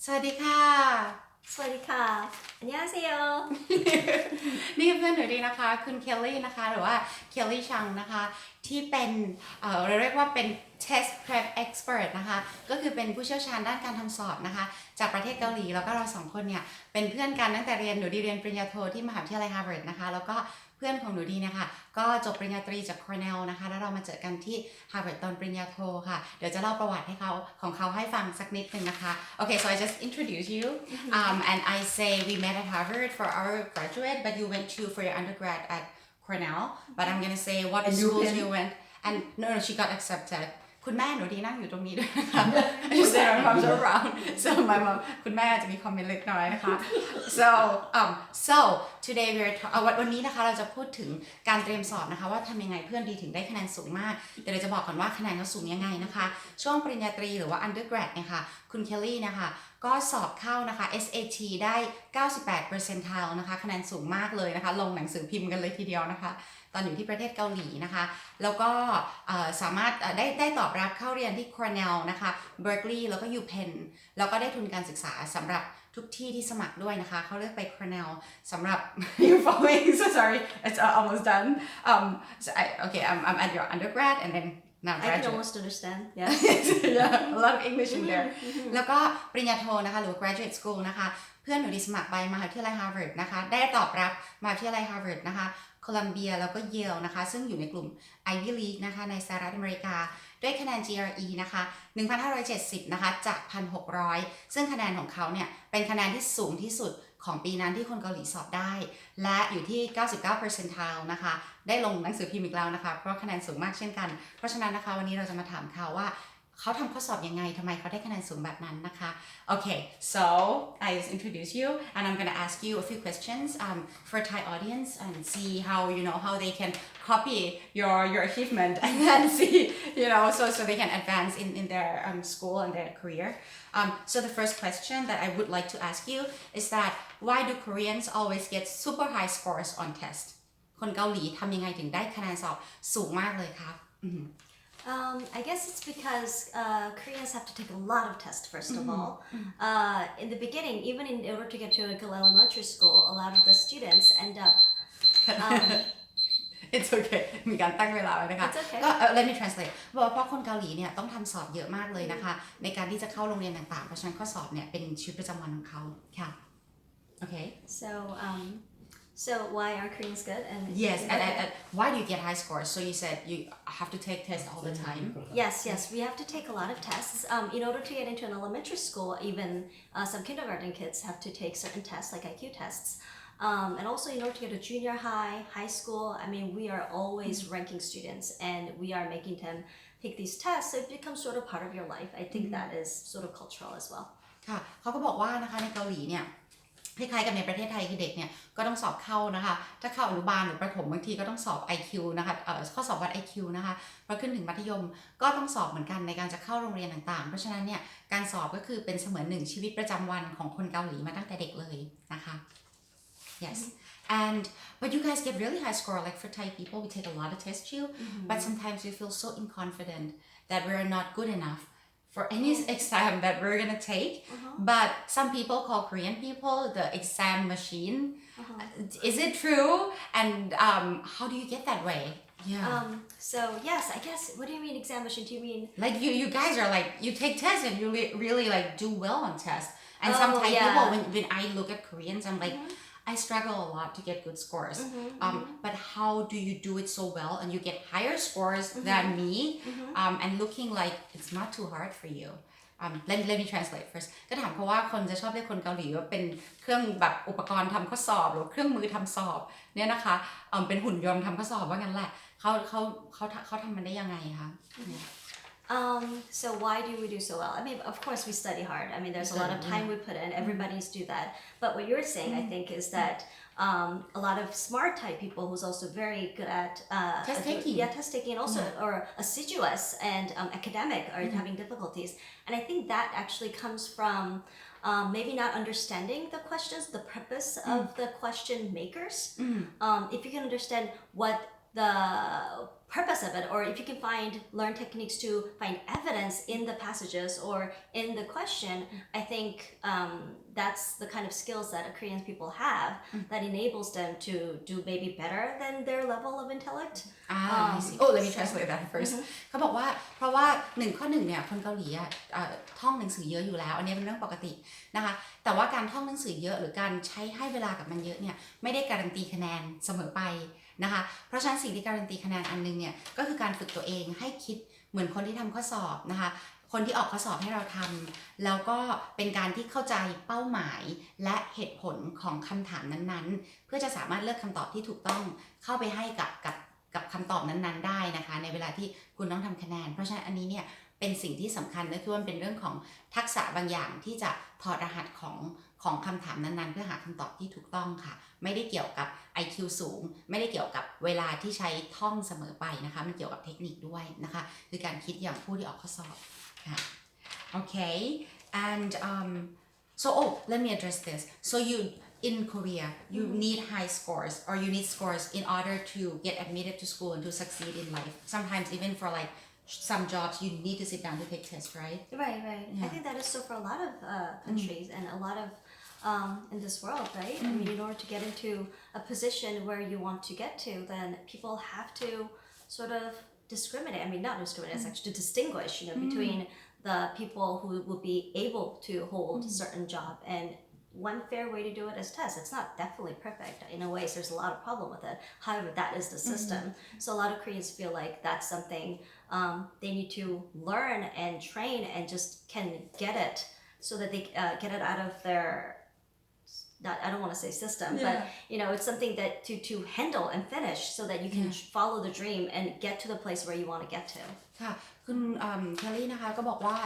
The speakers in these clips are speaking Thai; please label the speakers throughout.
Speaker 1: สวัสดีค่ะ
Speaker 2: สวัสดีค่ะอันยาเซโย
Speaker 1: นี่เพื่อนหนูดีนะคะคุณเคลลี่นะคะหรือว่าเคลลี่ชังนะคะที่เป็นเราเรียกว่าเป็น test prep expert นะคะก็คือเป็นผู้เชี่ยวชาญด้านการทำสอบนะคะจากประเทศเกาหลีแล้วก็เราสองคนเนี่ยเป็นเพื่อนกันตั้งแต่เรียนหนูดีเรียนปริญญาโทที่มหาวิทยาลัยฮาร์วาร์ดนะคะแล้วก็เพื่อนของหนูดีเนี่ยค่ะก็จบปริญญาตรีจากคอร์เนลนะคะแล้วเรามาเจอกันที่ฮาร์วาร์ดตอนปริญญาโทค่ะเดี๋ยวจะเล่าประวัติให้เขาให้ฟังสักนิดนึงนะคะ Okay, so I just introduce you and I say we met at Harvard for our graduate but you went to for your undergrad at Cornell but I'm gonna say what schools you went and no she got accepted คุณแม่หนูดีนั่งอยู่ตรงนี้ด้วยนะคะ You say my mom's around so my mom คุณแม่จะมีคอมเมนต์เล็กน้อยนะคะ so today we're วันนี้นะคะเราจะพูดถึงการเตรียมสอบนะคะว่าทำยังไงเพื่อนดีถึงได้คะแนนสูงมากเดี๋ยวเราจะบอกก่อนว่าคะแนนเขาสูงยังไงนะคะช่วงปริญญาตรีหรือว่า undergrad เนี่ยค่ะคุณเคลลี่นะคะก็สอบเข้านะคะ SAT ได้ 98 percentile นะคะคะแนนสูงมากเลยนะคะลงหนังสือพิมพ์กันเลยทีเดียวนะคะตอนอยู่ที่ประเทศเกาหลีนะคะแล้วก็สามารถได้ตอบรับเข้าเรียนที่ Cornell นะคะ Berkeley แล้วก็ UPenn แล้วก็ได้ทุนการศึกษาสำหรับทุกที่ที่สมัครด้วยนะคะเขาเลือกไป Cornell สำหรับ you're following so sorry it's almost done so I'm at your undergrad and then now
Speaker 2: I can almost understand yes
Speaker 1: yeah a lot of English in there แล้วก็ปริญญาโทนะคะหรือ graduate school นะคะเพื่อนหนูดีสมัครไปมหาวิทยาลัย Harvard นะคะได้ตอบรับมหาวิทยาลัย Harvard นะคะโคลัมเบียแล้วก็เยลนะคะซึ่งอยู่ในกลุ่ม Ivy League นะคะในสหรัฐอเมริกาด้วยคะแนน GRE นะคะ 1,570 นะคะจาก 1,600 ซึ่งคะแนนของเขาเนี่ยเป็นคะแนนที่สูงที่สุดของปีนั้นที่คนเกาหลีสอบได้และอยู่ที่ 99 percentile นะคะได้ลงหนังสือพิมพ์อีกแล้วนะคะเพราะคะแนนสูงมากเช่นกันเพราะฉะนั้นนะคะวันนี้เราจะมาถามเขาว่าเขาทำข้อสอบยังไงทำไมเขาได้คะแนนสูงแบบนั้นนะคะ Okay so I just introduce you and I'm gonna ask you a few questions for Thai audience and see how they can copy your achievement and then see so they can advance in their school and their career so the first question that I would like to ask you is that why do Koreans always get super high scores on tests คนเกาหลีทำยังไงถึงได้คะแนนสอบสูงมากเลยครับ
Speaker 2: I guess it's because Koreans have to take a lot of tests first of all. In the beginning, even in order to get to a elementary school, a lot of the students end up.
Speaker 1: It's okay มีการตั้งเวลาไว้นะคะ
Speaker 2: It's okay.
Speaker 1: ก็let me translate บอกเพราะคนเกาหลีเนี่ยต้องทำสอบเยอะมากเลยนะคะในการที่จะเข้าโรงเรียนต่างๆเพราะฉะนั้นข้อสอบเนี่ยเป็นชีวิตประจำวันของเขาค่ะ Okay
Speaker 2: So why are Koreans good? And
Speaker 1: yes and why do you get high scores so you said you have to take tests all the time
Speaker 2: yes we have to take a lot of tests in order to get into an elementary school even some kindergarten kids have to take certain tests like IQ tests and also in order to get to junior high school I mean we are always ranking students and we are making them take these tests so it becomes sort of part of your life I think that is sort of cultural as well
Speaker 1: ค่ะเขาก็บอกว่านะคะในเกาหลีเนี่ยคล้ายๆกับในประเทศไทยคือเด็กเนี่ยก็ต้องสอบเข้านะคะถ้าเข้าอนุบาลหรือประถมบางทีก็ต้องสอบ IQ นะคะข้อสอบวัด IQ นะคะพอขึ้นถึงมัธยมก็ต้องสอบเหมือนกันในการจะเข้าโรงเรียนต่างๆเพราะฉะนั้นเนี่ยการสอบก็คือเป็นเสมือนหนึ่งชีวิตประจำวันของคนเกาหลีมาตั้งแต่เด็กเลยนะคะ yes and but you guys get really high score like for Thai people we take a lot of tests too but sometimes we feel so inconfident that we're not good enough for any exam that we're gonna take but some people call Korean people the exam machine is it true and how do you get that way
Speaker 2: so yes I guess what do you mean exam machine do you mean
Speaker 1: like you guys are like you take tests and you really like do well on tests and some Thai people when I look at Koreans I'm like I struggle a lot to get good scores but how do you do it so well and you get higher scores than me and looking like it's not too hard for you let me translate first ก็ถามเพราะว่าคนจะชอบเรียกคนเกาหลีว่าเป็นเครื่องแบบอุปกรณ์ทำข้อสอบหรือเครื่องมือทำสอบเนี่ยนะคะเป็นหุ่นยนต์ทำข้อสอบว่างั้นแหละเขาทำมันได้ยังไงคะ
Speaker 2: So why do we do so well? I mean, of course we study hard. I mean, there's a lot of time we put in. Everybody's do that. But what you're saying, I think, is that a lot of smart type people who's also very good at
Speaker 1: test taking.
Speaker 2: Test taking, and also or assiduous and academic are having difficulties. And I think that actually comes from maybe not understanding the questions, the purpose of the question makers. If you can understand the purpose of it, or if you can learn techniques to find evidence in the passages or in the question, I think that's the kind of skills that Korean people have that enables them to do maybe better than their level of intellect.
Speaker 1: I see. Oh, let me translate that first. เขาบอกว่าเพราะว่าข้อ 1เนี่ยคนเกาหลีท่องหนังสือเยอะอยู่แล้วอันนี้เป็นเรื่องปกตินะคะแต่ว่าการท่องหนังสือเยอะหรือการใช้ให้เวลากับมันเยอะเนี่ยไม่ได้การันตีคะแนนเสมอไปนะคะเพราะฉะนั้นสิ่งที่การันตีคะแนนอันนึงเนี่ยก็คือการฝึกตัวเองให้คิดเหมือนคนที่ทำข้อสอบนะคะคนที่ออกข้อสอบให้เราทำแล้วก็เป็นการที่เข้าใจเป้าหมายและเหตุผลของคำถามนั้นๆเพื่อจะสามารถเลือกคำตอบที่ถูกต้องเข้าไปให้กับคำตอบนั้นๆได้นะคะในเวลาที่คุณต้องทำคะแนนเพราะฉะนั้นอันนี้เนี่ยเป็นสิ่งที่สำคัญก็คือว่ามันเป็นเรื่องของทักษะบางอย่างที่จะถอดรหัสของคำถามนั้นๆเพื่อหาคำตอบที่ถูกต้องค่ะไม่ได้เกี่ยวกับ IQ สูงไม่ได้เกี่ยวกับเวลาที่ใช้ท่องเสมอไปนะคะมันเกี่ยวกับเทคนิคด้วยนะคะคือการคิดอย่างผู้ที่ออกข้อสอบค่ะ Okay and so let me address this so you in Korea you need high scores or you need scores in order to get admitted to school and to succeed in life sometimes even for like some jobs you need to sit down to take tests right
Speaker 2: right
Speaker 1: yeah.
Speaker 2: I think that is so for a lot of countries and a lot of in this world, right? I mean, in order to get into a position where you want to get to, then people have to sort of discriminate. I mean, not discriminate, it's actually to distinguish, between the people who will be able to hold a certain job. And one fair way to do it is test. It's not definitely perfect. In a way, so there's a lot of problem with it. However, that is the system. So a lot of Koreans feel like that's something they need to learn and train and just can get it so that they get it out of their I don't want to say system, but it's something that to handle and finish so that you can follow the dream and get to the place where you want to get to.
Speaker 1: ค่ะคุณเคลลี่นะคะก็บอกว่า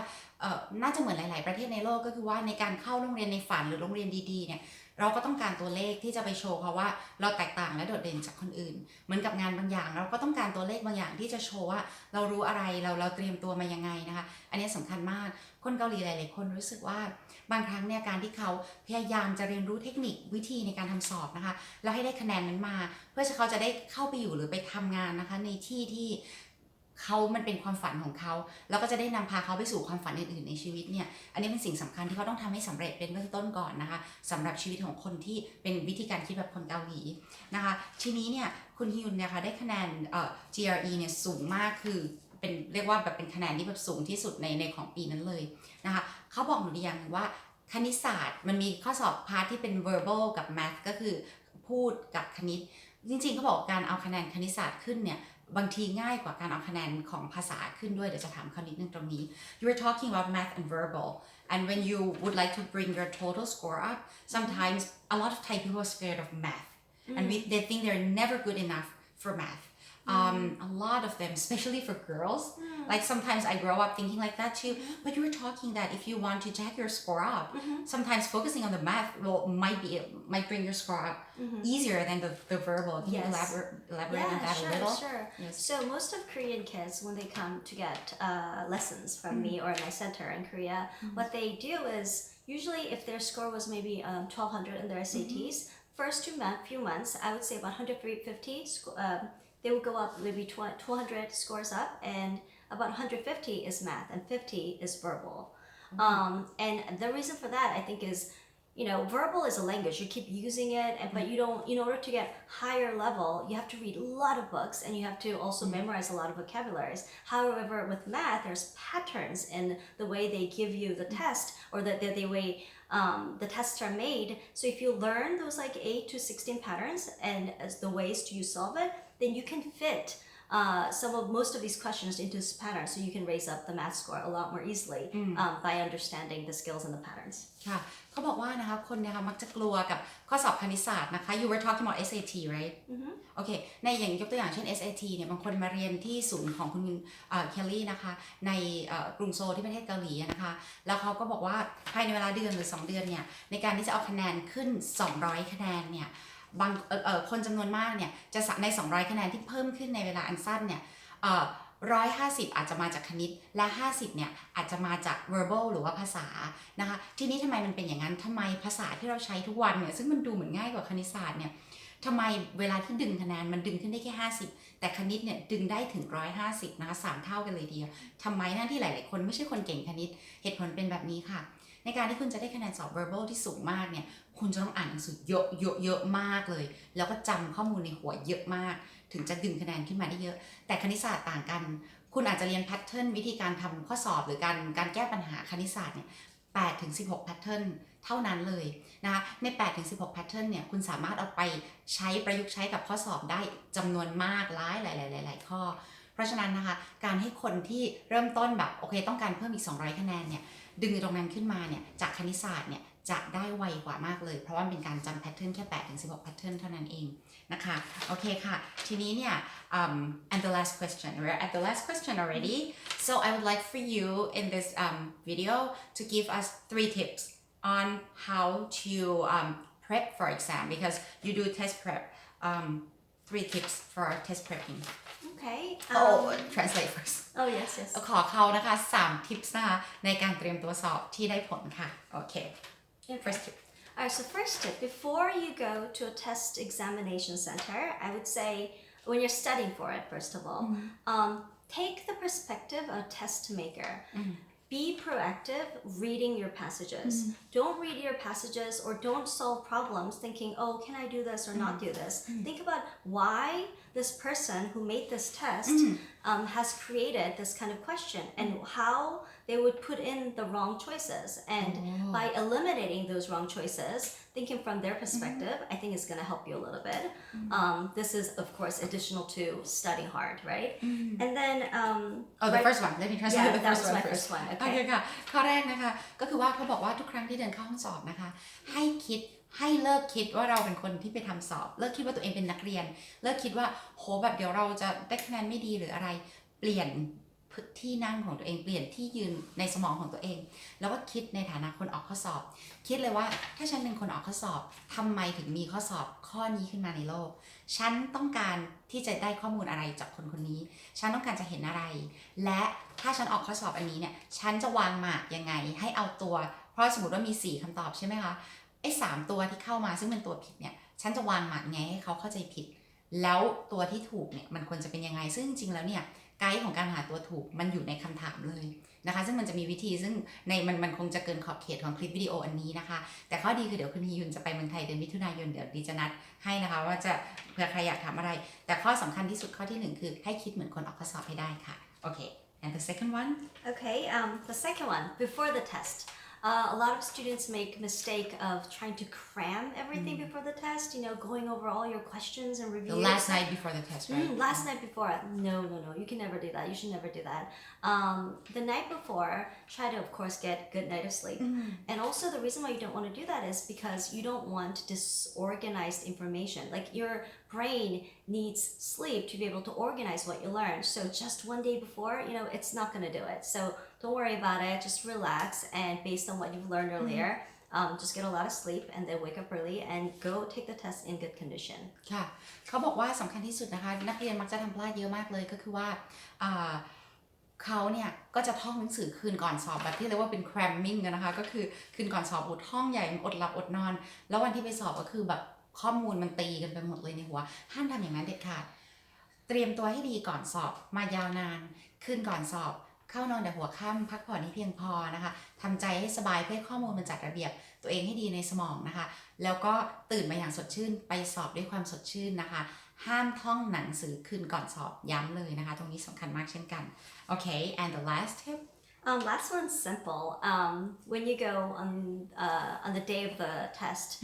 Speaker 1: น่าจะเหมือนหลายๆประเทศในโลกก็คือว่าในการเข้าโรงเรียนในฝันหรือโรงเรียนดีๆเนี่ยเราก็ต้องการตัวเลขที่จะไปโชว์เขาว่าเราแตกต่างและโดดเด่นจากคนอื่นเหมือนกับงานบางอย่างเราก็ต้องการตัวเลขบางอย่างที่จะโชว์ว่าเรารู้อะไรเราเตรียมตัวมายังไงนะคะอันนี้สำคัญมากคนเกาหลีหลายๆคนรู้สึกว่าบางครั้งเนี่ยการที่เขาพยายามจะเรียนรู้เทคนิควิธีในการทำสอบนะคะแล้วให้ได้คะแนนนั้นมาเพื่อเขาจะได้เข้าไปอยู่หรือไปทำงานนะคะในที่มันเป็นความฝันของเขาแล้วก็จะได้นำพาเขาไปสู่ความฝันอื่นๆในชีวิตเนี่ยอันนี้เป็นสิ่งสำคัญที่เขาต้องทำให้สำเร็จเป็นเบื้องต้นก่อนนะคะสำหรับชีวิตของคนที่เป็นวิธีการคิดแบบคนเกาหลีนะคะทีนี้เนี่ยคุณฮิยุนเนี่ยค่ะได้คะแนนGRE เนี่ยสูงมากคือเป็นเรียกว่าแบบเป็นคะแนนที่แบบสูงที่สุดในของปีนั้นเลยนะคะเขาบอกหนูอย่างว่าคณิตศาสตร์มันมีข้อสอบพาร์ทที่เป็น verbal กับ math ก็คือพูดกับคณิตจริงๆเขาบอกการเอาคะแนนคณิตศาสตร์ขึ้นเนี่ยบางทีง่ายกว่าการเอาคะแนนของภาษาขึ้นด้วยเดี๋ยวจะถามเขานิดนึงตรงนี้ You were talking about math and verbal and when you would like to bring your total score up sometimes a lot of Thai people are scared of math and they think they're never good enough for math a lot of them especially for girls like sometimes I grow up thinking like that too but you were talking that if you want to jack your score up sometimes focusing on the math might bring your score up easier than the verbal can you elaborate on that a little
Speaker 2: sure so most of Korean kids when they come to get lessons from me or in my center in Korea what they do is usually if their score was maybe 1200 in their SATs first few months I would say about 150 they will go up maybe 200 scores up and about 150 is math and 50 is verbal. And the reason for that I think is, verbal is a language, you keep using it, but you don't, in order to get higher level, you have to read a lot of books and you have to also memorize a lot of vocabularies. However, with math, there's patterns in the way they give you the test or the way the tests are made. So if you learn those like 8 to 16 patterns and as the ways to solve it, then you can fit most of these questions into this pattern so you can raise up the math score a lot more easily by understanding the skills and the patterns.
Speaker 1: ค่ะเขาบอกว่านะคะคนนะคะมักจะกลัวกับข้อสอบคณิตศาสตร์นะคะ You were talking about SAT right โอเคในอย่างยกตัวอย่างเช่น SAT เนี่ยบางคนมาเรียนที่ศูนย์ของคุณเคลลี่นะคะในกรุงโซลที่ประเทศเกาหลีนะคะแล้วเขาก็บอกว่าภายในเวลาเดือนหรือ2เดือนเนี่ยในการที่จะเอาคะแนนขึ้น200คะแนนเนี่ยบางคนจำนวนมากเนี่ยจะใน200คะแนนที่เพิ่มขึ้นในเวลาอันสั้นเนี่ย150อาจจะมาจากคณิตและ50เนี่ยอาจจะมาจาก verbal หรือว่าภาษานะคะทีนี้ทำไมมันเป็นอย่างนั้นทำไมภาษาที่เราใช้ทุกวันเนี่ยซึ่งมันดูเหมือนง่ายกว่าคณิตศาสตร์เนี่ย ทำไมเวลาที่ดึงคะแนนมันดึงขึ้นได้แค่50แต่คณิตเนี่ยดึงได้ถึง150นะคะ3เท่ากันเลยทีเดียวทำไมนั่นที่หลายๆคนไม่ใช่คนเก่งคณิตเหตุผลเป็นแบบนี้ค่ะในการที่คุณจะได้คะแนนสอบ verbal ที่สูงมากเนี่ยคุณจะต้องอ่านหนังสือเยอะมากเลยแล้วก็จำข้อมูลในหัวเยอะมากถึงจะดึงคะแนนขึ้นมาได้เยอะแต่คณิตศาสตร์ต่างกันคุณอาจจะเรียนแพทเทิร์นวิธีการทำข้อสอบหรือการแก้ปัญหาคณิตศาสตร์เนี่ย8 ถึง 16 แพทเทิร์นเท่านั้นเลยนะคะใน8 ถึง 16 แพทเทิร์นเนี่ยคุณสามารถเอาไปใช้ประยุกต์ใช้กับข้อสอบได้จำนวนมากหลายข้อเพราะฉะนั้นนะคะการให้คนที่เริ่มต้นแบบโอเคต้องการเพิ่มอีก200คะแนนเนี่ยดึงตรงนั้นขึ้นมาเนี่ยจากคณิตศาสตร์เนี่ยจะได้ไวกว่ามากเลยเพราะว่าเป็นการจำแพทเทิร์นแค่8 ถึง 16 แพทเทิร์นเท่านั้นเองนะคะโอเคค่ะทีนี้เนี่ยand the last question we're at the last question already so I would like for you in this video to give us 3 tips on how to prep for exam because you do test prep 3 tips for test prepping
Speaker 2: Okay.
Speaker 1: translate first
Speaker 2: Oh yes.
Speaker 1: ขอเขานะคะ3 tips นะคะในการเตรียมตัวสอบที่ได้ผลค่ะโอเค first tip
Speaker 2: Alright, so first tip, before you go to a test examination center, I would say when you're studying for it, first of all, take the perspective of a test maker. Be proactive reading your passages. Don't read your passages or don't solve problems thinking, oh, can I do this or not do this? Think about why this person who made this test has created this kind of question and how they would put in the wrong choices. And by eliminating those wrong choices, thinking from their perspective, I think it's going to help you a little bit. This is, of course, additional to studying hard, right? And then...
Speaker 1: the first one. Let me translate the
Speaker 2: that
Speaker 1: first
Speaker 2: was
Speaker 1: one
Speaker 2: my
Speaker 1: first.
Speaker 2: first one.
Speaker 1: โอเค
Speaker 2: Okay.
Speaker 1: ค่ะข้อแรกนะคะก็คือว่าเขาบอกว่าทุกครั้งที่เดินเข้าห้องสอบนะคะให้เลิกคิดว่าเราเป็นคนที่ไปทำสอบเลิกคิดว่าตัวเองเป็นนักเรียนเลิกคิดว่าโหแบบเดี๋ยวเราจะได้คะแนนไม่ดีหรืออะไรเปลี่ยนที่นั่งของตัวเองเปลี่ยนที่ยืนในสมองของตัวเองแล้วก็คิดในฐานะคนออกข้อสอบคิดเลยว่าถ้าฉันเป็นคนออกข้อสอบทำไมถึงมีข้อสอบข้อนี้ขึ้นมาในโลกฉันต้องการที่จะได้ข้อมูลอะไรจากคนคนนี้ฉันต้องการจะเห็นอะไรและถ้าฉันออกข้อสอบอันนี้เนี่ยฉันจะวางหมากยังไงให้เอาตัวเพราะสมมติว่ามี4คำตอบใช่ไหมคะไอ้3ตัวที่เข้ามาซึ่งเป็นตัวผิดเนี่ยฉันจะวางหมากไงให้เขาเข้าใจผิดแล้วตัวที่ถูกเนี่ยมันควรจะเป็นยังไงซึ่งจริงๆแล้วเนี่ยไกด์ของการหาตัวถูกมันอยู่ในคำถามเลยนะคะซึ่งมันจะมีวิธีซึ่งในมันคงจะเกินขอบเขตของคลิปวิดีโออันนี้นะคะแต่ข้อดีคือเดี๋ยวคุณฮียุนจะไปเมืองไทยเดือนมิถุนายนเดี๋ยวดีจะนัดให้นะคะว่าจะเผื่อใครอยากถามอะไรแต่ข้อสำคัญที่สุดข้อที่1คือให้คิดเหมือนคนออกข้อสอบให้ได้ค่ะโอเค and the second one
Speaker 2: Okay, the second one, before the test. A lot of students make mistake of trying to cram everything before the test, going over all your questions and reviews.
Speaker 1: the last night before the test right
Speaker 2: Last night before. No, you can never do that. You should never do that. The night before, try to, of course, get good night of sleep. And also the reason why you don't want to do that is because you don't want disorganized information. Like your brain needs sleep to be able to organize what you learn. So just one day before, it's not going to do it. So don't worry about it. Just relax and based on what you've learned earlier, just get a lot of sleep and then wake up early and go take the test in good condition.
Speaker 1: ค่ะเขาบอกว่าสำคัญที่สุดนะคะนักเรียนมักจะทำพลาดเยอะมากเลยก็คือว่าเขาเนี่ยก็จะท่องหนังสือคืนก่อนสอบแบบที่เรียกว่าเป็น cramming กันนะคะก็คือคืนก่อนสอบอดท่องใหญ่อดหลับอดนอนแล้ววันที่ไปสอบก็คือแบบข้อมูลมันตีกันไปหมดเลยในหัวห้ามทำอย่างนั้นเด็ดขาดเตรียมตัวให้ดีก่อนสอบมายาวนานคืนก่อนสอบเข้านอนแต่หัวค่ำพักผ่อนให้เพียงพอนะคะทำใจให้สบายเพื่อข้อมูลมันจัดระเบียบตัวเองให้ดีในสมองนะคะแล้วก็ตื่นมาอย่างสดชื่นไปสอบด้วยความสดชื่นนะคะห้ามท่องหนังสือคืนก่อนสอบย้ำเลยนะคะตรงนี้สำคัญมากเช่นกันโอเค and the last tip
Speaker 2: Last one's simple. When you go on the day of the test,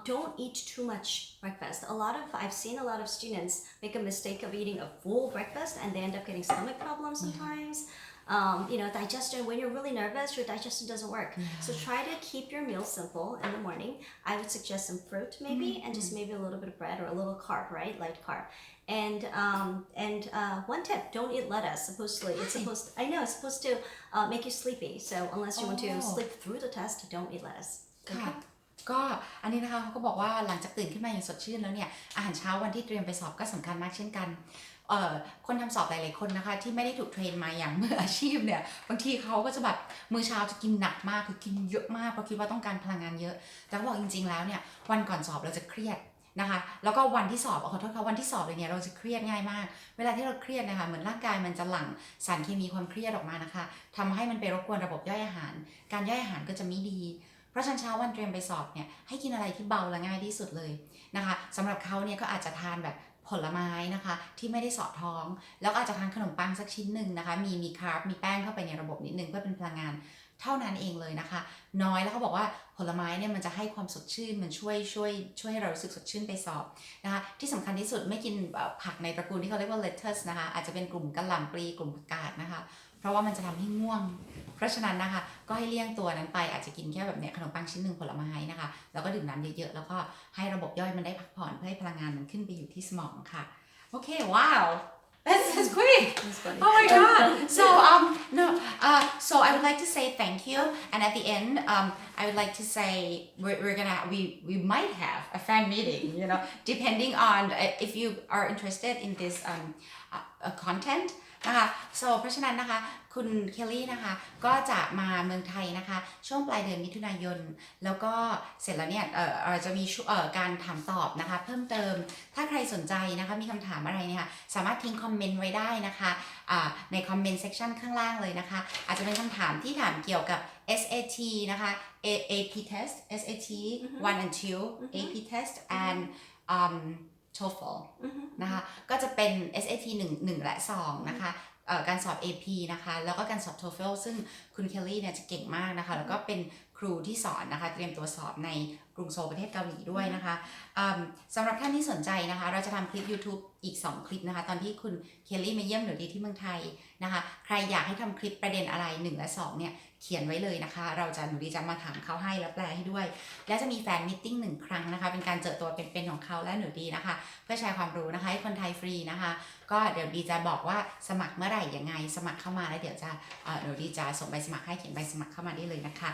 Speaker 2: don't eat too much breakfast. I've seen a lot of students make a mistake of eating a full breakfast and they end up getting stomach problems sometimes. Digestion, when you're really nervous, your digestion doesn't work. So try to keep your meals simple in the morning. I would suggest some fruit maybe and just maybe a little bit of bread or a little carb, right? Light carb. And one tip, don't eat lettuce. It's supposed to make you sleepy. So unless you want to sleep through the test, don't eat lettuce.
Speaker 1: ค่ะก็อันนี้นะคะเขาก็บอกว่าหลังจากตื่นขึ้นมาอย่างสดชื่นแล้วเนี่ยอาหารเช้าวันที่เตรียมไปสอบก็สำคัญมากเช่นกันคนทำสอบหลายๆคนนะคะที่ไม่ได้ถูกเทรนมาอย่างมืออาชีพเนี่ยบางทีเขาก็จะแบบมื้อเช้าจะกินหนักมากคือกินเยอะมากเพราะคิดว่าต้องการพลังงานเยอะแต่เขาบอกจริงๆแล้วเนี่ยวันก่อนสอบเราจะเครียด นะคะแล้วก็วันที่สอบขอโทษค่ะวันที่สอบเลยเนี่ยเราจะเครียดง่ายมากเวลาที่เราเครียดนะคะเหมือนร่างกายมันจะหลั่งสารเคมีความเครียดออกมานะคะทำให้มันไปรบกวนระบบย่อยอาหารการย่อยอาหารก็จะไม่ดีเพราะฉะนั้นเช้าวันเตรียมไปสอบเนี่ยให้กินอะไรที่เบาและง่ายที่สุดเลยนะคะสำหรับเขาเนี่ยก็อาจจะทานแบบผลไม้นะคะที่ไม่ได้สอดท้องแล้วก็อาจจะทานขนมปังสักชิ้นหนึ่งนะคะมีคาร์บมีแป้งเข้าไปในระบบนิดนึงเพื่อเป็นพลังงานเท่านั้นเองเลยนะคะน้อยแล้วเขาบอกว่าผลไม้เนี่ยมันจะให้ความสดชื่นมันช่วยให้เรารู้สึกสดชื่นไปสอบนะคะที่สำคัญที่สุดไม่กินผักในตระกูลที่เขาเรียกว่า lettuce นะคะอาจจะเป็นกลุ่มกะหล่ำปลีกลุ่มผักกาดนะคะเพราะว่ามันจะทำให้ง่วงเพราะฉะนั้นนะคะก็ให้เลี่ยงตัวนั้นไปอาจจะกินแค่แบบเนี้ยขนมปังชิ้นหนึ่งผลไม้นะคะแล้วก็ดื่มน้ำเยอะๆแล้วก็ให้ระบบย่อยมันได้พักผ่อนเพื่อให้พลังงานมันขึ้นไปอยู่ที่สมองค่ะโอเคว้าว That's quick. Oh my god. So I would like to say thank you, and at the end, I would like to say we might have a fan meeting. You know, depending on if you are interested in this content. นะคะ so เพราะฉะนั้นนะคะคุณเคลลี่นะคะก็จะมาเมืองไทยนะคะช่วงปลายเดือนมิถุนายนแล้วก็เสร็จแล้วเนี่ยจะมีการถามตอบนะคะเพิ่มเติมถ้าใครสนใจนะคะมีคำถามอะไรเนี่ยสามารถทิ้งคอมเมนต์ไว้ได้นะคะในคอมเมนต์เซกชันข้างล่างเลยนะคะอาจจะเป็นคำถามที่ถามเกี่ยวกับ SAT นะคะ AP test SAT 1 and 2 AP test and TOEFL นะคะก็จะเป็น SAT 1 และ 2 นะคะการสอบ AP นะคะแล้วก็การสอบ TOEFL ซึ่งคุณเคลลี่เนี่ยจะเก่งมากนะคะแล้วก็เป็นครูที่สอนนะคะเตรียมตัวสอบในกรุงโซลประเทศเกาหลีด้วยนะคะสำหรับท่านที่สนใจนะคะเราจะทำคลิป YouTube อีก2คลิปนะคะตอนที่คุณเคลลี่มาเยี่ยมหนูดีที่เมืองไทยนะคะใครอยากให้ทำคลิปประเด็นอะไร1และ2เนี่ยเขียนไว้เลยนะคะหนูดีจะมาถามเขาให้แล้วแปลให้ด้วยและจะมีแฟนมิทติ้ง1 ครั้งนะคะเป็นการเจอตัวเป็นๆของเขาและหนูดีนะคะเพื่อแชร์ความรู้นะคะให้คนไทยฟรีนะคะก็เดี๋ยวดีจะบอกว่าสมัครเมื่อไหร่ยังไงสมัครเข้ามาแล้วเดี๋ยวจะหนูดีจะส่งใบสมัครให้เขียนใบสมัครเข้ามาได้เลยนะคะ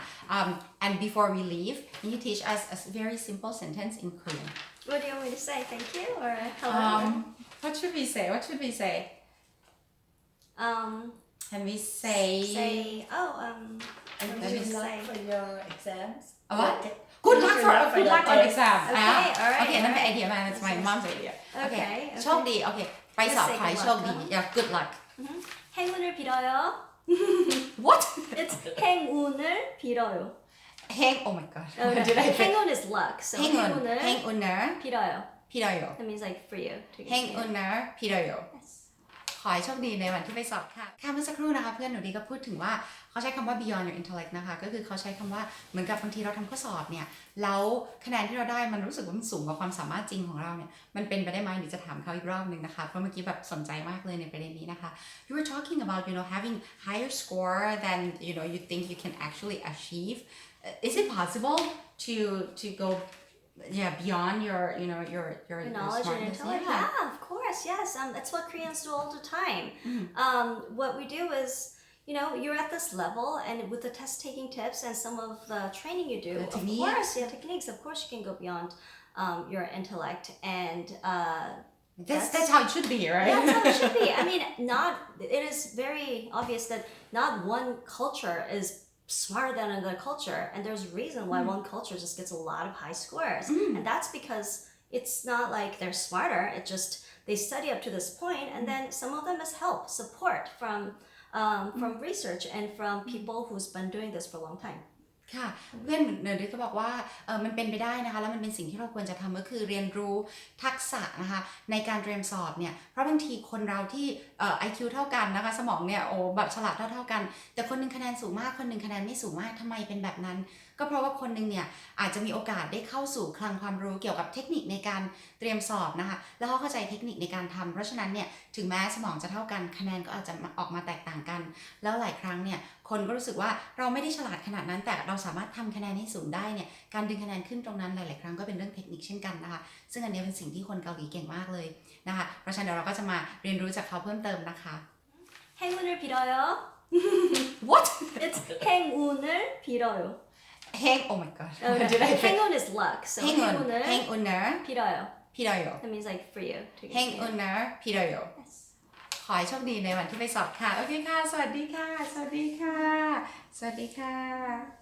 Speaker 1: and before we leave can you teach us a very simple sentence in Korean
Speaker 2: What do you want me to say? Thank you or hello?
Speaker 1: What should we say Can we say
Speaker 3: And
Speaker 2: What
Speaker 3: good
Speaker 2: should we
Speaker 3: luck
Speaker 2: say?
Speaker 3: for your exams.
Speaker 1: What? Good luck for
Speaker 3: the
Speaker 1: exam
Speaker 2: Okay, alright,
Speaker 1: โอเคนั่นเป็น
Speaker 2: alright.
Speaker 1: ไอเดียมา that's my mom's idea โอเค
Speaker 2: Okay,
Speaker 1: โชคดีโอเคไปสอบ
Speaker 2: Let's say
Speaker 1: ขอให้
Speaker 2: good
Speaker 1: โชคดี
Speaker 2: luck,
Speaker 1: yeah good luck
Speaker 2: 행운을 빌어요.
Speaker 1: What
Speaker 2: It's 행운을 빌어요.
Speaker 1: Hang oh my god what did I say
Speaker 2: 행운 is luck. So
Speaker 1: 행운을
Speaker 2: 행운을 빌어요.
Speaker 1: 빌어요
Speaker 2: That means like for you. to get
Speaker 1: 행운을 빌어요
Speaker 2: Yes.
Speaker 1: ขอให้โชคดีในวันที่ไปสอบค่ะเมื่อสักครู่นะคะเพื่อนหนูดีก็พูดถึงว่าเขาใช้คำว่า beyond your intellect นะคะก็คือเขาใช้คำว่าเหมือนกับบางทีเราทำข้อสอบเนี่ยแล้วคะแนนที่เราได้มันรู้สึกว่ามันสูงกว่าความสามารถจริงของเราเนี่ยมันเป็นไปได้ไหมเดี๋ยวจะถามเขาอีกรอบนึงนะคะเพราะเมื่อกี้แบบสนใจมากเลยในประเด็นนี้นะคะ you were talking about having higher score than you think you can actually achieve is it possible to go beyond your
Speaker 2: Your knowledge and
Speaker 1: smartness?
Speaker 2: intellect. Yeah, of course. Yes. That's what Koreans do all the time. What we do is, you're at this level, and with the test taking tips and some of the training you do,
Speaker 1: The
Speaker 2: of
Speaker 1: techniques.
Speaker 2: course, techniques. Of course, you can go beyond your intellect, and
Speaker 1: That's how it should be, right?
Speaker 2: yeah, that's how it should be. I mean, it is very obvious that not one culture is smarter than another culture, and there's a reason why one culture just gets a lot of high scores, and that's because it's not like they're smarter. It just they study up to this point, and then some of them is help, support from research and from people who's been doing this for a long time.
Speaker 1: ค่ะเพื่อนเนยก็บอกว่ามันเป็นไปได้นะคะแล้วมันเป็นสิ่งที่เราควรจะทำก็คือเรียนรู้ทักษะนะคะในการเตรียมสอบเนี่ยเพราะบางทีคนเราที่IQ เท่ากันนะคะสมองเนี่ยแบบฉลาดเท่ากันแต่คนนึงคะแนนสูงมากคนนึงคะแนนไม่สูงมากทำไมเป็นแบบนั้นก็เพราะว่าคนนึงเนี่ยอาจจะมีโอกาสได้เข้าสู่คลังความรู้เกี่ยวกับเทคนิคในการเตรียมสอบนะคะแล้วเขาเข้าใจเทคนิคในการทำเพราะฉะนั้นเนี่ยถึงแม้สมองจะเท่ากันคะแนนก็อาจจะออกมาแตกต่างกันแล้วหลายครั้งเนี่ยคนก็รู้สึกว่าเราไม่ได้ฉลาดขนาดนั้นแต่เราสามารถทำคะแนนให้สูงได้เนี่ยการดึงคะแนนขึ้นตรงนั้นหลายๆครั้งก็เป็นเรื่องเทคนิคเช่นกันนะคะซึ่งอันนี้เป็นสิ่งที่คนเกาหลีเก่งมากเลยนะคะเพราะฉะนั้นเดี๋ยวเราก็จะมาเรียนรู้จากเขาเพิ่มเติมนะคะ
Speaker 2: 행운을 빌어요.
Speaker 1: What
Speaker 2: It's 행운을 빌어요.
Speaker 1: oh my god what did I say
Speaker 2: 행운 is luck. So
Speaker 1: 행운을
Speaker 2: 빌어요.
Speaker 1: 빌어요
Speaker 2: That means like for you. to get
Speaker 1: 행운을 빌어요
Speaker 2: Yes.
Speaker 1: ขอให้โชคดีในวันที่ไปสอบค่ะโอเคค่ะสวัสดีค่ะสวัสดีค่ะสวัสดีค่ะ